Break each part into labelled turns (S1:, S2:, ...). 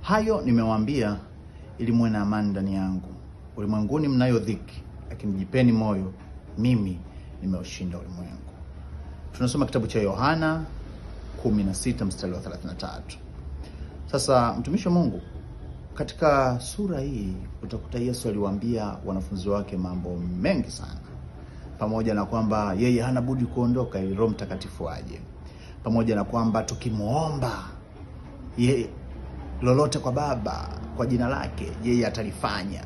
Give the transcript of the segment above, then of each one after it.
S1: Hayo nimewaambia ili muwe na amani ndani yangu. Ulimwenguni mnayo dhiki, lakini jipeni moyo, mimi nimeushinda ulimwengu. Tunasoma kitabu cha Yohana 16 mstari wa 33. Sasa mtumishi wa Mungu, katika sura hii utakuta Yesu aliwaambia wanafunzi wake mambo mengi sana. Pamoja na kwamba yeye hana budi kuondoka ili Roho Mtakatifu aje. Pamoja na kwamba tukimuomba yeye lolote kwa Baba kwa jina lake, yeye atalifanya.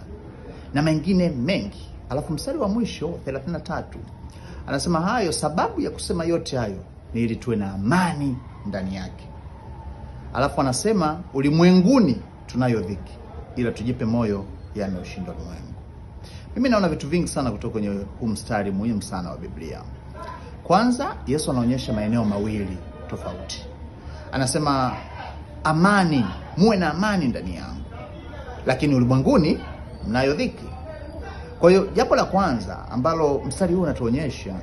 S1: Na mengine mengi. Alafu mstari wa mwisho 33 anasema hayo, sababu ya kusema yote hayo ni ili tuwe na amani ndani yake. Alafu anasema ulimwenguni tunayo dhiki, ila tujipe moyo, yameushinda ulimwengu. Mimi naona vitu vingi sana kutoka kwenye huu mstari muhimu sana wa Biblia. Kwanza, Yesu anaonyesha maeneo mawili tofauti. Anasema amani, muwe na amani ndani yangu, lakini ulimwenguni mnayo dhiki. Kwa hiyo jambo la kwanza ambalo mstari huu unatuonyesha,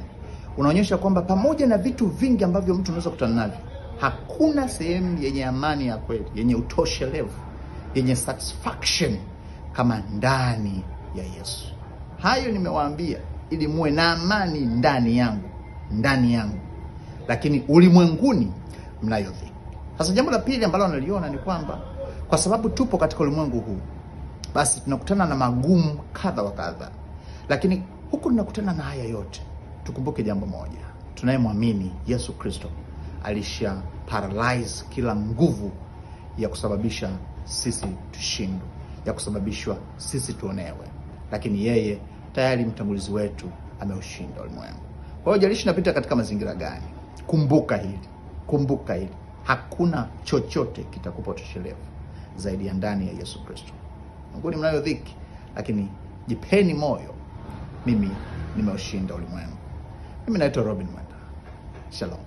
S1: unaonyesha kwamba pamoja na vitu vingi ambavyo mtu anaweza kukutana navyo, hakuna sehemu yenye amani ya kweli, yenye utoshelevu, yenye satisfaction kama ndani ya Yesu. Hayo nimewaambia ili muwe na amani ndani yangu, lakini ulimwenguni mnayo dhiki. Sasa jambo la pili ambalo analiona ni kwamba kwa sababu tupo katika ulimwengu huu, basi tunakutana na magumu kadha wa kadha. Lakini huku tunakutana na haya yote, tukumbuke jambo moja. Tunayemwamini Yesu Kristo alisha paralyze kila nguvu ya kusababisha sisi tushindwe, ya kusababishwa sisi tuonewe. Lakini yeye tayari mtangulizi wetu ameushinda ulimwengu. Kwa hiyo jalishi napita katika mazingira gani, kumbuka hili. Hakuna chochote kitakupa utoshelevu zaidi ya ndani ya Yesu Kristo. Mbinguni mnayo dhiki, lakini jipeni moyo, mimi nimeushinda ulimwengu. Mimi naitwa Robin Mwenda. Shalom.